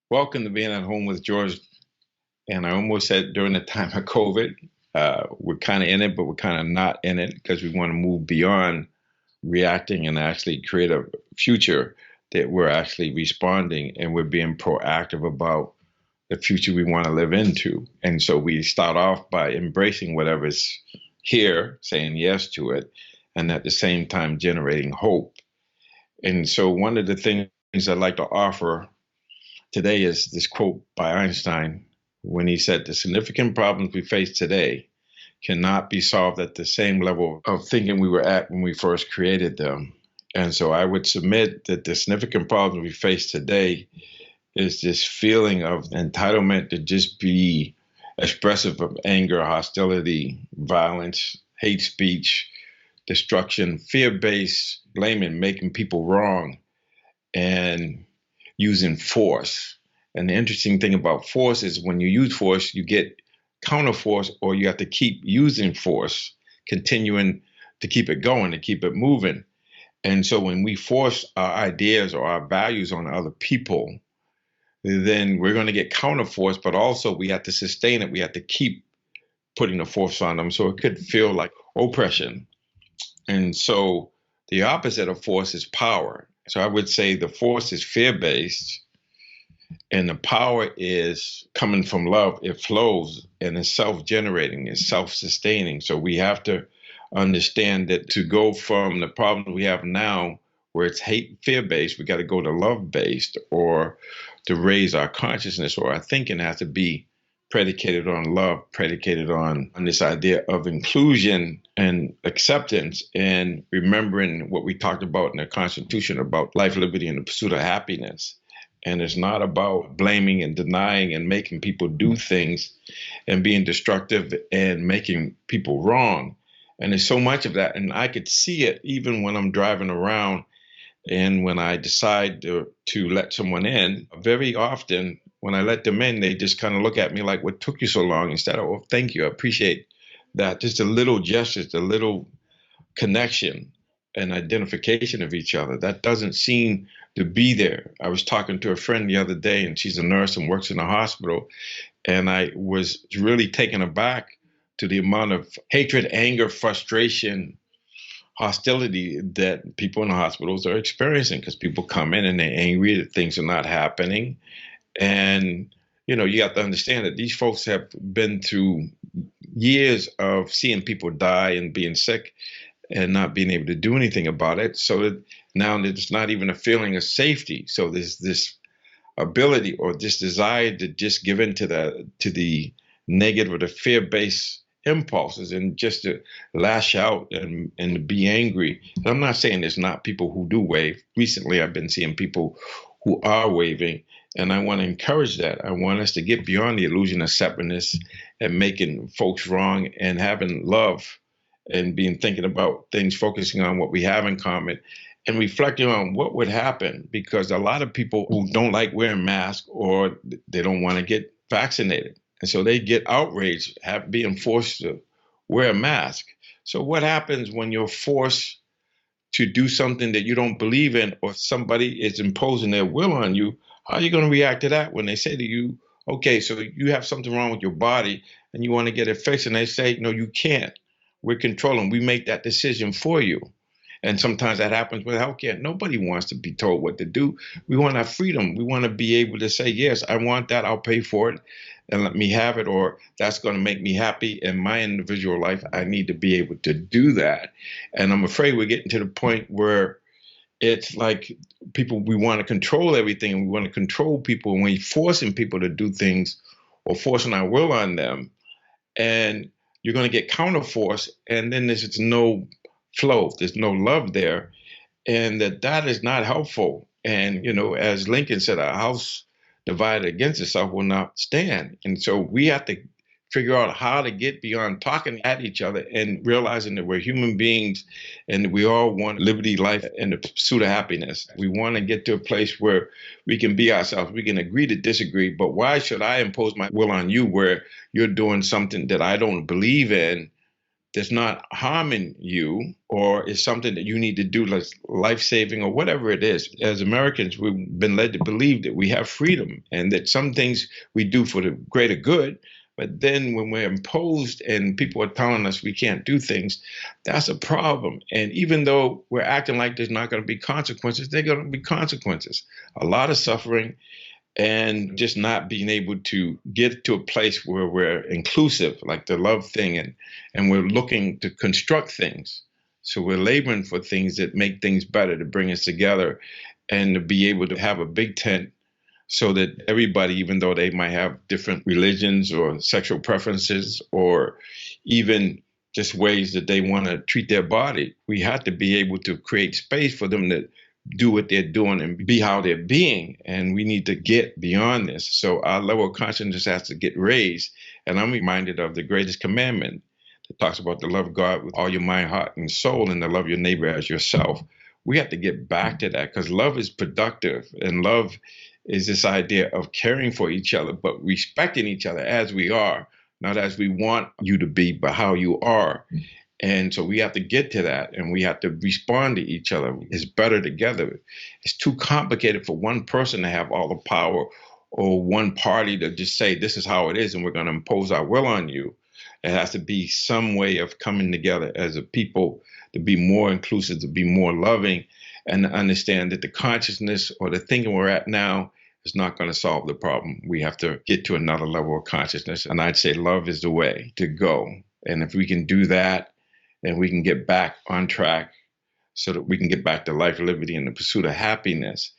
Welcome to being at home with George. And I almost said during the time of COVID, we're kind of in it, but we're kind of not in it because we want to move beyond reacting and actually create a future that we're actually responding and we're being proactive about the future we want to live into. And so we start off by embracing whatever's here, saying yes to it, and at the same time generating hope. And so one of the things I'd like to offer today is this quote by Einstein when he said, "The significant problems we face today cannot be solved at the same level of thinking we were at when we first created them." And so I would submit that the significant problems we face today is this feeling of entitlement to just be expressive of anger, hostility, violence, hate speech, destruction, fear-based blaming, making people wrong, and using force. And the interesting thing about force is when you use force, you get counter force, or you have to keep using force, continuing to keep it going, to keep it moving. And so when we force our ideas or our values on other people, then we're going to get counter force, but also we have to sustain it. We have to keep putting the force on them. So it could feel like oppression. And so the opposite of force is power. So I would say the force is fear-based and the power is coming from love. It flows and it's self-generating, it's self-sustaining. So we have to understand that to go from the problem we have now, where it's hate, fear-based, we got to go to love-based, or to raise our consciousness or our thinking has to be predicated on love, predicated on this idea of inclusion and acceptance, and remembering what we talked about in the Constitution about life, liberty, and the pursuit of happiness. And it's not about blaming and denying and making people do things and being destructive and making people wrong. And there's so much of that. And I could see it even when I'm driving around and when I decide to let someone in. Very often when I let them in, they just kind of look at me like, "What took you so long?" Instead of, "Oh, thank you, I appreciate that." Just a little gestures, a little connection and identification of each other. That doesn't seem to be there. I was talking to a friend the other day, and she's a nurse and works in a hospital, and I was really taken aback to the amount of hatred, anger, frustration, hostility that people in the hospitals are experiencing, because people come in and they're angry that things are not happening. And, you have to understand that these folks have been through years of seeing people die and being sick and not being able to do anything about it. So that now there's not even a feeling of safety. So there's this ability or this desire to just give in to the negative or the fear-based impulses and just to lash out and to be angry. And I'm not saying there's not people who do wave. Recently, I've been seeing people who are waving, and I want to encourage that. I want us to get beyond the illusion of separateness and making folks wrong and having love and thinking about things, focusing on what we have in common and reflecting on what would happen, because a lot of people who don't like wearing masks or they don't want to get vaccinated. And so they get outraged being forced to wear a mask. So what happens when you're forced to do something that you don't believe in, or somebody is imposing their will on you? How are you going to react to that when they say to you, "Okay, so you have something wrong with your body and you want to get it fixed," and they say, "No, you can't. We're controlling. We make that decision for you." And sometimes that happens with healthcare. Nobody wants to be told what to do. We want our freedom. We want to be able to say, "Yes, I want that. I'll pay for it and let me have it," or "That's going to make me happy in my individual life. I need to be able to do that." And I'm afraid we're getting to the point where it's like we want to control everything, and we want to control people, and we're forcing people to do things or forcing our will on them. And you're going to get counterforce, and then there's no flow, there's no love there, and that is not helpful. And as Lincoln said, "A house divided against itself will not stand." And so we have to figure out how to get beyond talking at each other and realizing that we're human beings and we all want liberty, life, and the pursuit of happiness. We want to get to a place where we can be ourselves. We can agree to disagree, but why should I impose my will on you where you're doing something that I don't believe in that's not harming you or is something that you need to do, like life-saving or whatever it is. As Americans, we've been led to believe that we have freedom and that some things we do for the greater good. But then when we're imposed and people are telling us we can't do things, that's a problem. And even though we're acting like there's not going to be consequences, there are going to be consequences. A lot of suffering, and just not being able to get to a place where we're inclusive, like the love thing, and we're looking to construct things. So we're laboring for things that make things better, to bring us together and to be able to have a big tent so that everybody, even though they might have different religions or sexual preferences or even just ways that they want to treat their body, we have to be able to create space for them to do what they're doing and be how they're being. And we need to get beyond this. So our level of consciousness has to get raised. And I'm reminded of the Greatest Commandment that talks about the love of God with all your mind, heart, and soul, and to love your neighbor as yourself. We have to get back to that, because love is productive, and love is this idea of caring for each other, but respecting each other as we are, not as we want you to be, but how you are. And so we have to get to that, and we have to respond to each other. It's better together. It's too complicated for one person to have all the power, or one party to just say, this is how it is, and we're going to impose our will on you. It has to be some way of coming together as a people to be more inclusive, to be more loving, and to understand that the consciousness or the thinking we're at now is not going to solve the problem. We have to get to another level of consciousness. And I'd say love is the way to go. And if we can do that, and we can get back on track so that we can get back to life, liberty, and the pursuit of happiness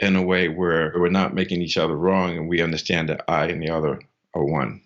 in a way where we're not making each other wrong, and we understand that I and the other are one.